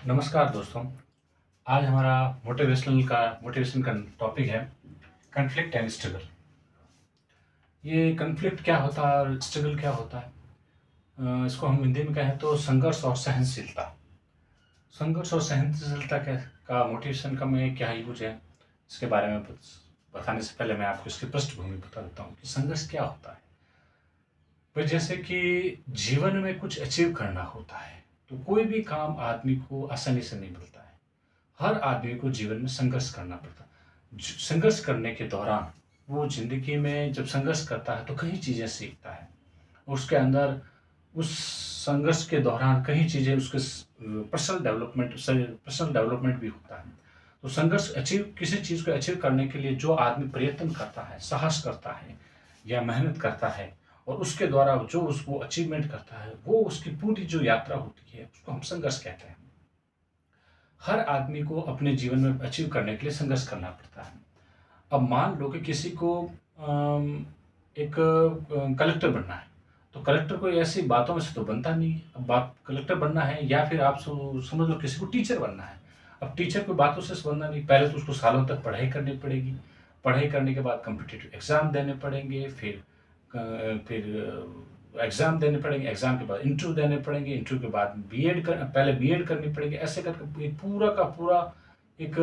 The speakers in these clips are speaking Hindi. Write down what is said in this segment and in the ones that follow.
नमस्कार दोस्तों। आज हमारा मोटिवेशन का टॉपिक है कॉन्फ्लिक्ट एंड स्ट्रगल। ये कॉन्फ्लिक्ट क्या होता है और स्ट्रगल क्या होता है? इसको हम हिंदी में कहें तो संघर्ष और सहनशीलता। संघर्ष और सहनशीलता का मोटिवेशन का में क्या यूज है, इसके बारे में बताने से पहले मैं आपको इसकी पृष्ठभूमि बता देता हूँ कि संघर्ष क्या होता है। पर जैसे कि जीवन में कुछ अचीव करना होता है तो कोई भी काम आदमी को आसानी से नहीं मिलता है। हर आदमी को जीवन में संघर्ष करना पड़ता है। संघर्ष करने के दौरान वो ज़िंदगी में जब संघर्ष करता है तो कई चीज़ें सीखता है। उसके अंदर उस संघर्ष के दौरान कई चीज़ें उसके पर्सनल डेवलपमेंट भी होता है। तो संघर्ष किसी चीज़ को अचीव करने के लिए जो आदमी प्रयत्न करता है, साहस करता है या मेहनत करता है और उसके द्वारा जो उसको अचीवमेंट करता है, वो उसकी पूरी जो यात्रा होती है उसको हम संघर्ष कहते हैं। हर आदमी को अपने जीवन में अचीव करने के लिए संघर्ष करना पड़ता है। अब मान लो कि किसी को एक कलेक्टर बनना है, तो कलेक्टर कोई ऐसी बातों में से तो बनता नहीं है। अब बात कलेक्टर बनना है या फिर आप समझ लो किसी को टीचर बनना है। अब टीचर को बातों से बनना नहीं, पहले तो उसको सालों तक पढ़ाई करनी पड़ेगी। पढ़ाई करने के बाद कॉम्पिटिटिव एग्ज़ाम देने पड़ेंगे, फिर एग्ज़ाम देने पड़ेंगे, एग्ज़ाम के बाद इंटरव्यू देने पड़ेंगे, इंटरव्यू के बाद पहले बीएड करनी पड़ेगी। ऐसे करके एक पूरा का पूरा एक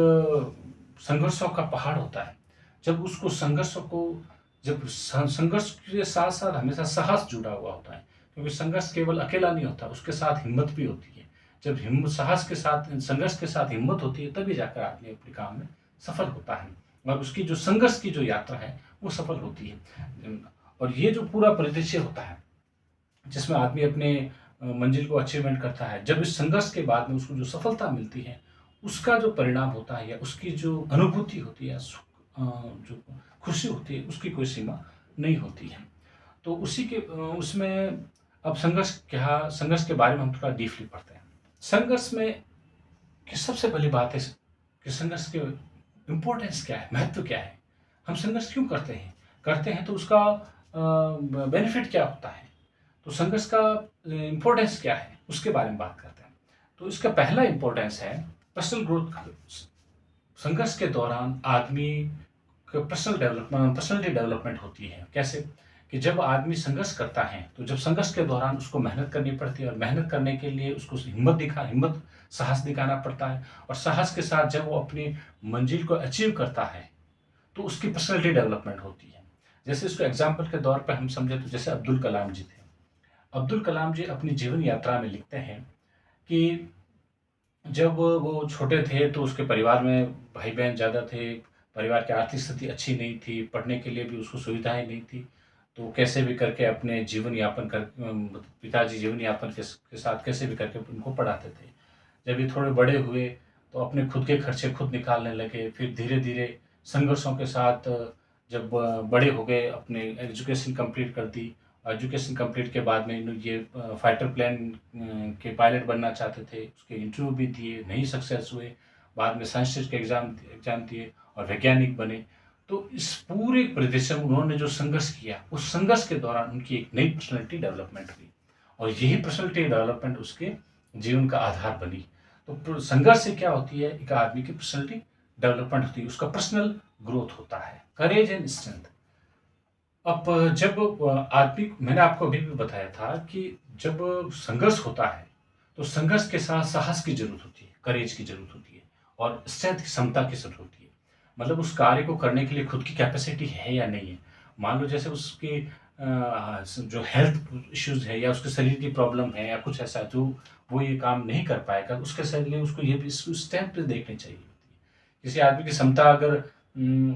संघर्षों का पहाड़ होता है। जब उसको संघर्षों को जब संघर्ष के साथ-साथ हमेशा साहस जुड़ा हुआ होता है, क्योंकि संघर्ष केवल अकेला नहीं होता, उसके साथ हिम्मत भी होती है। जब हिम्मत साहस के साथ संघर्ष के साथ हिम्मत होती है, तभी जाकर आदमी अपने काम में सफल होता है और उसकी जो संघर्ष की जो यात्रा है, वो सफल होती है। और ये जो पूरा परिदृश्य होता है, जिसमें आदमी अपने मंजिल को अचीवमेंट करता है, जब इस संघर्ष के बाद में उसको जो सफलता मिलती है, उसका जो परिणाम होता है या उसकी जो अनुभूति होती है, जो खुशी होती है, उसकी कोई सीमा नहीं होती है। तो उसमें अब संघर्ष के बारे में हम थोड़ा डीपली पढ़ते हैं। संघर्ष में कि सबसे पहली बात है कि संघर्ष के इम्पोर्टेंस क्या है, महत्व क्या है? हम संघर्ष क्यों करते हैं? करते हैं तो उसका बेनिफिट क्या होता है? तो संघर्ष का इम्पोर्टेंस क्या है, उसके बारे में बात करते हैं। तो इसका पहला इम्पोर्टेंस है पर्सनल ग्रोथ। संघर्ष के दौरान आदमी का पर्सनैलिटी डेवलपमेंट होती है। कैसे? कि जब आदमी संघर्ष करता है, तो जब संघर्ष के दौरान उसको मेहनत करनी पड़ती है और मेहनत करने के लिए उसको साहस दिखाना पड़ता है और साहस के साथ जब वो अपनी मंजिल को अचीव करता है, तो उसकी पर्सनैलिटी डेवलपमेंट होती है। जैसे इसको एग्ज़ाम्पल के तौर पे हम समझे तो जैसे अब्दुल कलाम जी थे। अब्दुल कलाम जी अपनी जीवन यात्रा में लिखते हैं कि जब वो छोटे थे तो उसके परिवार में भाई-बहन ज़्यादा थे, परिवार की आर्थिक स्थिति अच्छी नहीं थी, पढ़ने के लिए भी उसको सुविधाएँ नहीं थी। तो कैसे भी करके अपने पिताजी जीवन यापन के साथ कैसे भी करके उनको पढ़ाते थे। जब ये थोड़े बड़े हुए तो अपने खुद के खर्चे खुद निकालने लगे, फिर धीरे-धीरे संघर्षों के साथ जब बड़े हो गए, अपने एजुकेशन कंप्लीट कर दी। एजुकेशन कंप्लीट के बाद में ये फाइटर प्लेन के पायलट बनना चाहते थे, उसके इंटरव्यू भी दिए, नहीं सक्सेस हुए। बाद में साइंस टेस्ट के एग्ज़ाम एग्ज़ाम दिए और वैज्ञानिक बने। तो इस पूरे परिदृश्य में उन्होंने जो संघर्ष किया, उस संघर्ष के दौरान उनकी एक नई पर्सनैलिटी डेवलपमेंट हुई और यही पर्सनैलिटी डेवलपमेंट उसके जीवन का आधार बनी। तो संघर्ष से क्या होती है, एक आदमी की पर्सनैलिटी डेवलपमेंट होती है, उसका पर्सनल ग्रोथ होता है, करेज एंड स्ट्रेंथ। अब जब आदमी मैंने आपको अभी भी बताया था कि जब संघर्ष होता है, तो संघर्ष के साथ साहस की ज़रूरत होती है, करेज की ज़रूरत होती है और स्ट्रेंथ की क्षमता की ज़रूरत होती है। मतलब उस कार्य को करने के लिए खुद की कैपेसिटी है या नहीं है। मान लो जैसे उसकी जो हेल्थ इश्यूज़ है या उसके शरीर की प्रॉब्लम है या कुछ ऐसा जो वो ये काम नहीं कर पाएगा, उसके शरीर में उसको ये भी स्ट्रेंथ भी देखनी चाहिए होती है। किसी आदमी की क्षमता अगर उम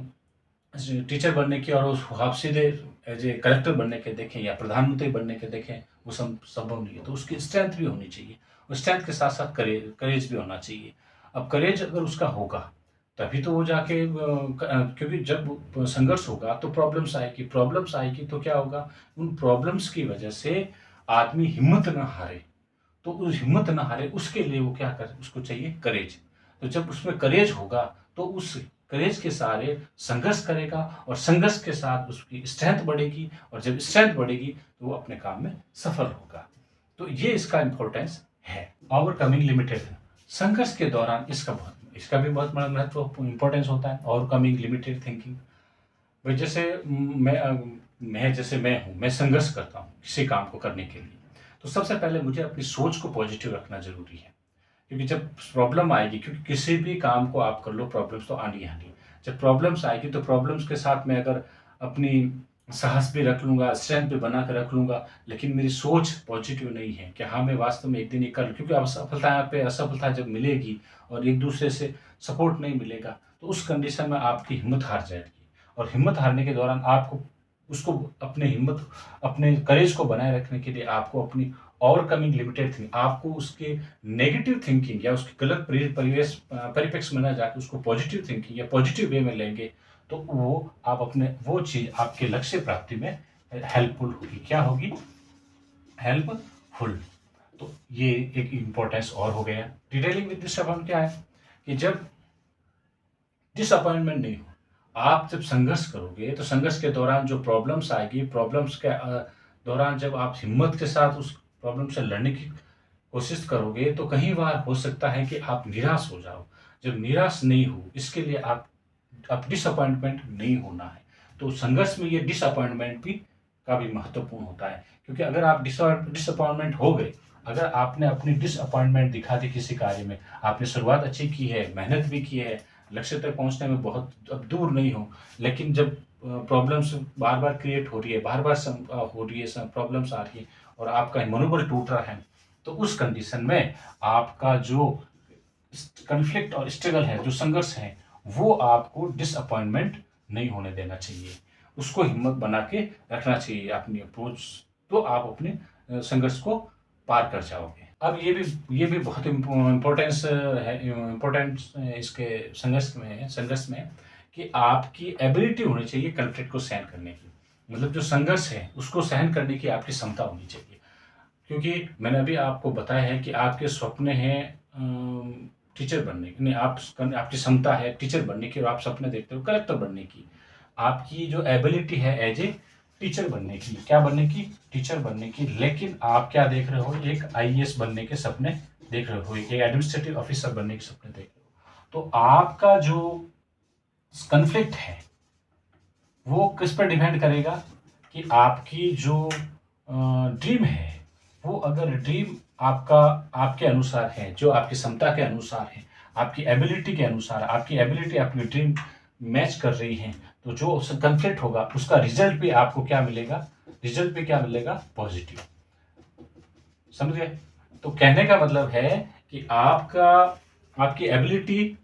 टीचर बनने की और उस आप सीधे एज ए कलेक्टर बनने के देखें या प्रधानमंत्री बनने के देखें, वो संभव नहीं है। तो उसकी स्ट्रेंथ भी होनी चाहिए और स्ट्रेंथ के साथ साथ करेज भी होना चाहिए। अब करेज अगर उसका होगा तभी तो वो जाके क्योंकि जब संघर्ष होगा तो प्रॉब्लम्स आएगी तो क्या होगा, उन प्रॉब्लम्स की वजह से आदमी हिम्मत ना हारे। तो उस हिम्मत ना हारे उसके लिए वो क्या करे, उसको चाहिए करेज। तो जब उसमें करेज होगा तो उस करेज के सहारे संघर्ष करेगा और संघर्ष के साथ उसकी स्ट्रेंथ बढ़ेगी और जब स्ट्रेंथ बढ़ेगी तो वो अपने काम में सफल होगा। तो ये इसका इम्पोर्टेंस है। ओवरकमिंग लिमिटेड संघर्ष के दौरान इसका भी बहुत बड़ा महत्व इम्पोर्टेंस होता है। ओवरकमिंग लिमिटेड थिंकिंग, भाई जैसे मैं हूँ, मैं संघर्ष करता हूँ किसी काम को करने के लिए, तो सबसे पहले मुझे अपनी सोच को पॉजिटिव रखना ज़रूरी है। क्योंकि जब प्रॉब्लम आएगी, क्योंकि किसी भी काम को आप कर लो प्रॉब्लम्स तो आनी ही आनी। जब प्रॉब्लम्स आएगी तो प्रॉब्लम्स के साथ मैं अगर अपनी साहस भी रख लूँगा, स्ट्रेंथ भी बना कर रख लूँगा, लेकिन मेरी सोच पॉजिटिव नहीं है कि हाँ, मैं वास्तव में एक दिन ये कर लूँ, क्योंकि असफलता पे असफलता जब मिलेगी और एक दूसरे से सपोर्ट नहीं मिलेगा, तो उस कंडीशन में आपकी हिम्मत हार जाएगी। और हिम्मत हारने के दौरान आपको उसको अपने करेज को बनाए रखने के लिए आपको अपनी ओवरकमिंग लिमिटेड थिंकिंग, आपको उसके नेगेटिव थिंकिंग या उसके गलत परिप्रेक्ष्य में ना जाकर उसको पॉजिटिव थिंकिंग या पॉजिटिव वे में लेंगे, तो वो चीज़ आपके लक्ष्य प्राप्ति में हेल्पफुल होगी। क्या होगी? हेल्पफुल। तो ये एक इम्पोर्टेंस और हो गया। डिटेलिंग विद डिसअपॉइंटमेंट क्या है कि जब डिसअपॉइंटमेंट नहीं हो, आप जब संघर्ष करोगे तो संघर्ष के दौरान जो प्रॉब्लम्स आएगी, प्रॉब्लम्स के दौरान जब आप हिम्मत के साथ उस प्रॉब्लम से लड़ने की कोशिश करोगे, तो कई बार हो सकता है कि आप निराश हो जाओ। जब निराश नहीं हो, इसके लिए आप डिसअपॉइंटमेंट नहीं होना है। तो संघर्ष में ये डिसअपॉइंटमेंट भी का भी महत्वपूर्ण होता है, क्योंकि अगर आप डिसअपॉइंटमेंट हो गए, अगर आपने अपनी डिसअपॉइंटमेंट दिखा दी किसी कार्य में, आपने शुरुआत अच्छी की है, मेहनत भी की है, लक्ष्य तक पहुंचने में बहुत अब दूर नहीं हो, लेकिन जब प्रॉब्लम्स बार बार क्रिएट हो रही है, बार बार हो रही है, प्रॉब्लम्स आ रही है और आपका मनोबल टूट रहा है, तो उस कंडीशन में आपका जो कन्फ्लिक्ट और स्ट्रगल है, जो संघर्ष है, वो आपको डिसअपॉइंटमेंट नहीं होने देना चाहिए। उसको हिम्मत बना के रखना चाहिए अपनी अप्रोच, तो आप अपने संघर्ष को पार कर जाओगे। अब ये भी बहुत इम्पोर्टेंस है, इम्पोर्टेंस इसके संघर्ष में कि आपकी एबिलिटी होनी चाहिए कन्फ्लिक्ट को सहन करने की। मतलब जो संघर्ष है उसको सहन करने की आपकी क्षमता होनी चाहिए। क्योंकि मैंने अभी आपको बताया है कि आपके सपने हैं टीचर बनने की, नहीं आपकी क्षमता है टीचर बनने की और आप सपने देखते हो कलेक्टर बनने की। आपकी जो एबिलिटी है एज ए टीचर बनने की, क्या बनने की? टीचर बनने की। लेकिन आप क्या देख रहे हो? एक आईएएस बनने के सपने देख रहे हो, एक एडमिनिस्ट्रेटिव ऑफिसर बनने के सपने देख रहे हो। तो आपका जो कन्फ्लिक्ट है वो किस पर डिपेंड करेगा कि आपकी जो ड्रीम है, वो अगर ड्रीम आपके अनुसार है, जो आपकी क्षमता के अनुसार है, आपकी एबिलिटी के अनुसार, आपकी एबिलिटी आपकी ड्रीम मैच कर रही है, तो जो कन्फ्लिक्ट होगा उसका रिजल्ट भी आपको क्या मिलेगा? रिजल्ट भी क्या मिलेगा? पॉजिटिव। समझ गए? तो कहने का मतलब है कि आपकी एबिलिटी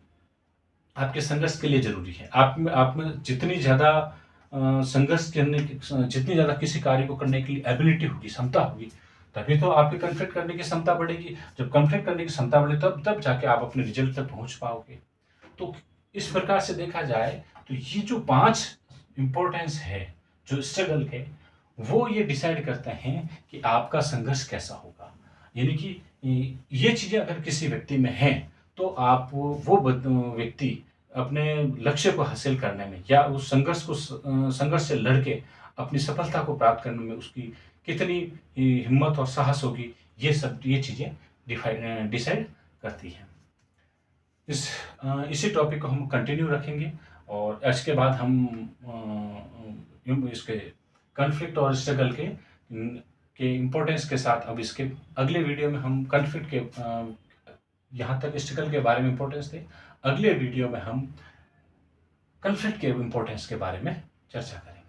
आपके संघर्ष के लिए जरूरी है। आप में जितनी ज़्यादा संघर्ष करने की, जितनी ज़्यादा किसी कार्य को करने के लिए एबिलिटी होगी, क्षमता होगी, तभी तो आपकी कन्फ्लिक्ट करने की क्षमता बढ़ेगी। जब कन्फ्लिक्ट करने की क्षमता बढ़े तब जाके आप अपने रिजल्ट तक पहुंच पाओगे। तो इस प्रकार से देखा जाए तो ये जो 5 इम्पोर्टेंस है जो स्ट्रगल के, वो ये डिसाइड करते हैं कि आपका संघर्ष कैसा होगा। यानी कि ये चीज़ें अगर किसी व्यक्ति में हैं, तो आप वो व्यक्ति अपने लक्ष्य को हासिल करने में या उस संघर्ष से लड़के अपनी सफलता को प्राप्त करने में उसकी कितनी हिम्मत और साहस होगी, ये चीज़ें डिसाइड करती हैं। इसी टॉपिक को हम कंटिन्यू रखेंगे और इसके बाद हम इसके कॉन्फ्लिक्ट और स्ट्रगल के इम्पोर्टेंस के साथ अब इसके अगले वीडियो में हम कॉन्फ्लिक्ट के यहाँ तक स्ट्रगल के बारे में इम्पोर्टेंस थे। अगले वीडियो में हम कॉन्फ्लिक्ट के इम्पोर्टेंस के बारे में चर्चा करेंगे।